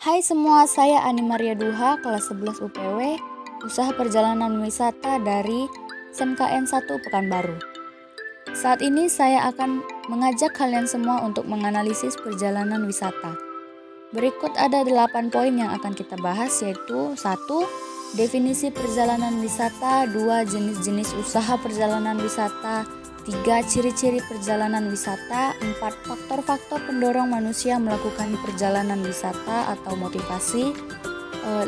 Hai semua, saya Ani Maria Duha, kelas 11 UPW, Usaha Perjalanan Wisata dari SMKN 1 Pekanbaru. Saat ini saya akan mengajak kalian semua untuk menganalisis perjalanan wisata. Berikut ada 8 poin yang akan kita bahas, yaitu 1. Definisi perjalanan wisata, 2. Jenis-jenis usaha perjalanan wisata, 3. Ciri-ciri perjalanan wisata, 4. Faktor-faktor pendorong manusia melakukan perjalanan wisata atau motivasi, 5.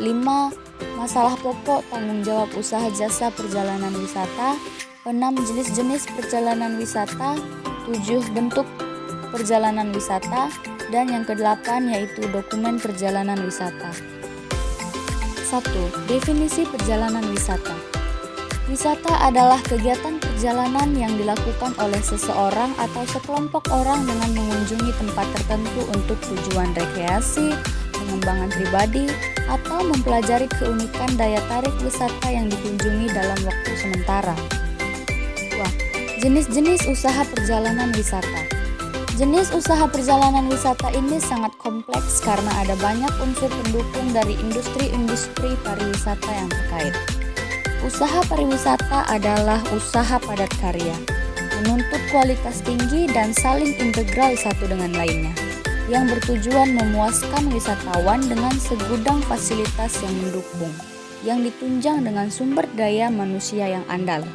Masalah pokok tanggung jawab usaha jasa perjalanan wisata, 6. Jenis-jenis perjalanan wisata, 7. Bentuk perjalanan wisata, dan yang ke-8 yaitu dokumen perjalanan wisata. 1. Definisi perjalanan wisata. Wisata adalah kegiatan perjalanan yang dilakukan oleh seseorang atau sekelompok orang dengan mengunjungi tempat tertentu untuk tujuan rekreasi, pengembangan pribadi, atau mempelajari keunikan daya tarik wisata yang dikunjungi dalam waktu sementara. 2. Jenis-jenis usaha perjalanan wisata. Jenis usaha perjalanan wisata ini sangat kompleks karena ada banyak unsur pendukung dari industri-industri pariwisata yang terkait. Usaha pariwisata adalah usaha padat karya, menuntut kualitas tinggi dan saling integral satu dengan lainnya, yang bertujuan memuaskan wisatawan dengan segudang fasilitas yang mendukung, yang ditunjang dengan sumber daya manusia yang andal.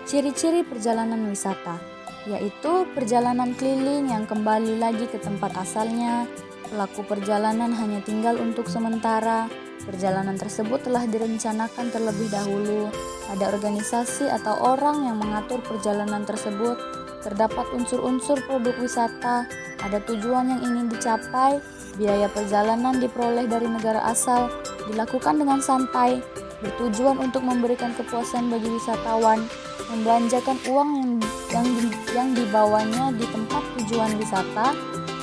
Ciri-ciri perjalanan wisata, yaitu perjalanan keliling yang kembali lagi ke tempat asalnya, pelaku perjalanan hanya tinggal untuk sementara, perjalanan tersebut telah direncanakan terlebih dahulu, ada organisasi atau orang yang mengatur perjalanan tersebut, terdapat unsur-unsur produk wisata, ada tujuan yang ingin dicapai, biaya perjalanan diperoleh dari negara asal, dilakukan dengan santai, bertujuan untuk memberikan kepuasan bagi wisatawan, membelanjakan uang yang dibawanya di tempat tujuan wisata,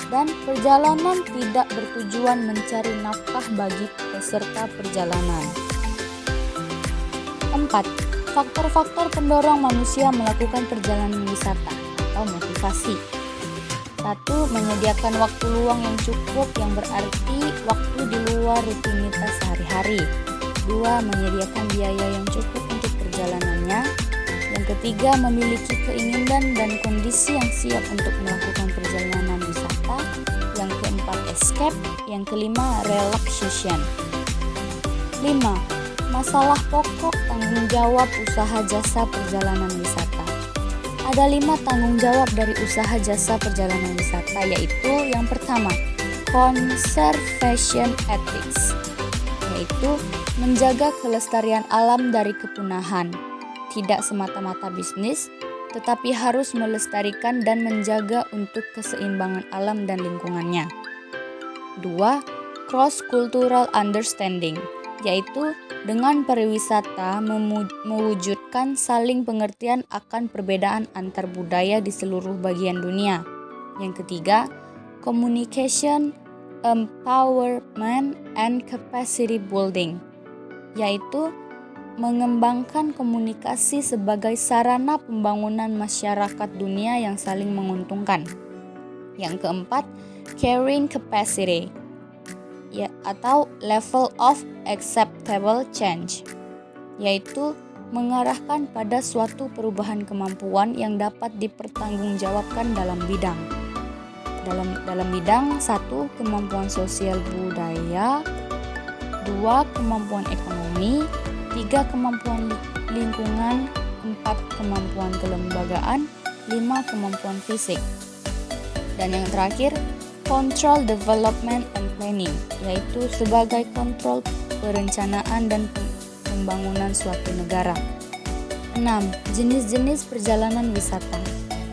dan perjalanan tidak bertujuan mencari nafkah bagi peserta perjalanan. 4. Faktor-faktor pendorong manusia melakukan perjalanan wisata atau motivasi. 1. Menyediakan waktu luang yang cukup, yang berarti waktu di luar rutinitas sehari-hari. 2. Menyediakan biaya yang cukup untuk perjalanannya. Yang ketiga, memiliki keinginan dan kondisi yang siap untuk melakukan perjalanan wisata. Yang keempat, escape. Yang kelima, relaxation. 5. Masalah pokok tanggung jawab usaha jasa perjalanan wisata. Ada 5 tanggung jawab dari usaha jasa perjalanan wisata, yaitu yang pertama, conservation ethics, yaitu menjaga kelestarian alam dari kepunahan. Tidak semata-mata bisnis, tetapi harus melestarikan dan menjaga untuk keseimbangan alam dan lingkungannya. 2. Cross-cultural understanding, yaitu dengan pariwisata mewujudkan saling pengertian akan perbedaan antar budaya di seluruh bagian dunia. Yang ketiga, communication, empowerment, and capacity building, yaitu mengembangkan komunikasi sebagai sarana pembangunan masyarakat dunia yang saling menguntungkan. Yang keempat, carrying capacity, atau level of acceptable change, yaitu mengarahkan pada suatu perubahan kemampuan yang dapat dipertanggungjawabkan dalam bidang. Dalam bidang 1. Kemampuan sosial budaya, 2. Kemampuan ekonomi, 3. Kemampuan lingkungan, 4. Kemampuan kelembagaan, 5. Kemampuan fisik. Dan yang terakhir, control development and planning, yaitu sebagai kontrol perencanaan dan pembangunan suatu negara. 6. Jenis-jenis perjalanan wisata,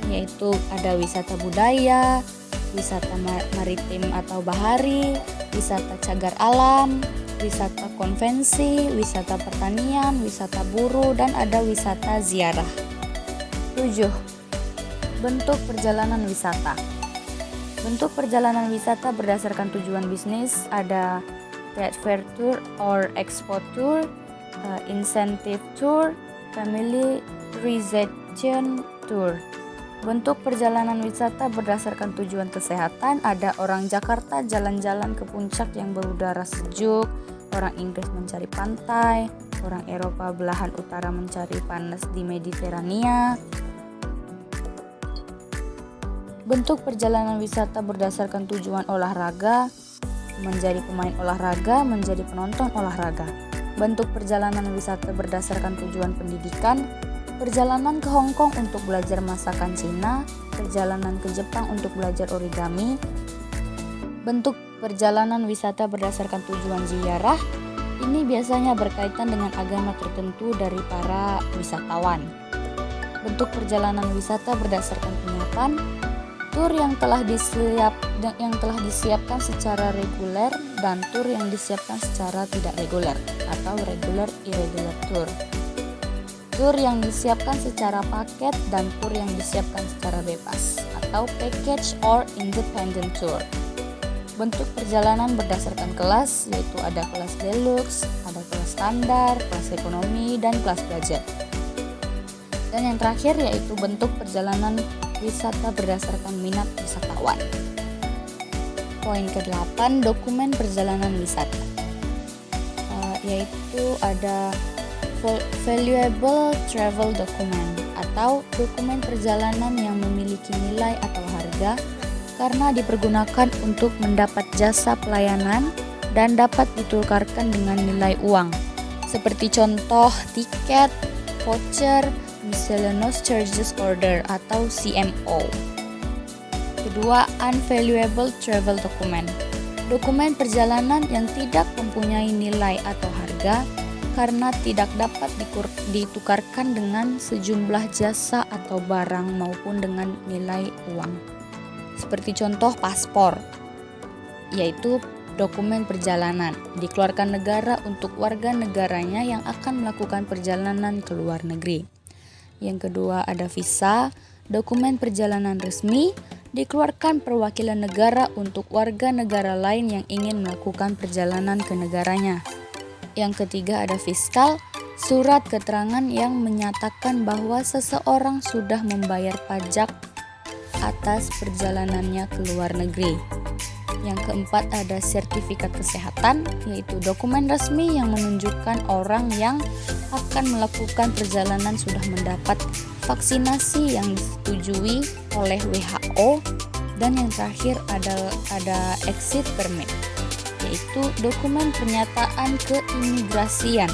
yaitu ada wisata budaya, wisata maritim atau bahari, wisata cagar alam, wisata konvensi, wisata pertanian, wisata buruh, dan ada wisata ziarah. 7. Bentuk perjalanan wisata. Bentuk perjalanan wisata berdasarkan tujuan bisnis, ada trade fair tour or expo tour, incentive tour, family reception tour. Bentuk perjalanan wisata berdasarkan tujuan kesehatan, ada orang Jakarta jalan-jalan ke puncak yang berudara sejuk, orang Inggris mencari pantai, orang Eropa belahan utara mencari panas di Mediterania. Bentuk perjalanan wisata berdasarkan tujuan olahraga, menjadi pemain olahraga, menjadi penonton olahraga. Bentuk perjalanan wisata berdasarkan tujuan pendidikan, perjalanan ke Hong Kong untuk belajar masakan Cina, perjalanan ke Jepang untuk belajar origami. Bentuk perjalanan wisata berdasarkan tujuan ziarah, ini biasanya berkaitan dengan agama tertentu dari para wisatawan. Bentuk perjalanan wisata berdasarkan penginapan, tur yang telah disiapkan secara reguler dan tur yang disiapkan secara tidak reguler atau regular irregular tour. Tur yang disiapkan secara paket dan tur yang disiapkan secara bebas atau package or independent tour. Bentuk perjalanan berdasarkan kelas, yaitu ada kelas deluxe, ada kelas standar, kelas ekonomi, dan kelas budget. Dan yang terakhir yaitu bentuk perjalanan wisata berdasarkan minat wisatawan. Poin ke-8, dokumen perjalanan wisata. Yaitu ada valuable travel document atau dokumen perjalanan yang memiliki nilai atau harga karena dipergunakan untuk mendapat jasa pelayanan dan dapat ditukarkan dengan nilai uang. Seperti contoh tiket, voucher, miscellaneous charges order atau CMO. Kedua, unvaluable travel document. Dokumen perjalanan yang tidak mempunyai nilai atau harga karena tidak dapat ditukarkan dengan sejumlah jasa atau barang maupun dengan nilai uang. Seperti contoh paspor, yaitu dokumen perjalanan dikeluarkan negara untuk warga negaranya yang akan melakukan perjalanan ke luar negeri. Yang kedua ada visa, dokumen perjalanan resmi dikeluarkan perwakilan negara untuk warga negara lain yang ingin melakukan perjalanan ke negaranya. Yang ketiga ada fiskal, surat keterangan yang menyatakan bahwa seseorang sudah membayar pajak atas perjalanannya ke luar negeri. Yang keempat ada sertifikat kesehatan, yaitu dokumen resmi yang menunjukkan orang yang akan melakukan perjalanan sudah mendapat vaksinasi yang disetujui oleh WHO. Dan yang terakhir ada exit permit, yaitu dokumen pernyataan keimigrasian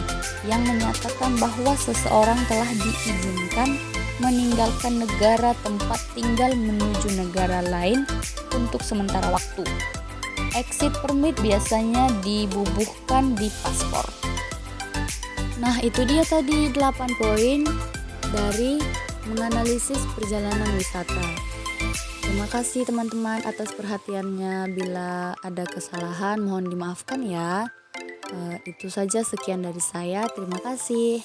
yang menyatakan bahwa seseorang telah diizinkan meninggalkan negara tempat tinggal menuju negara lain untuk sementara waktu. Exit permit biasanya dibubuhkan di paspor. Nah, itu dia tadi 8 poin dari menganalisis perjalanan wisata. Terima kasih teman-teman atas perhatiannya. Bila ada kesalahan mohon dimaafkan ya. Itu saja, sekian dari saya. Terima kasih.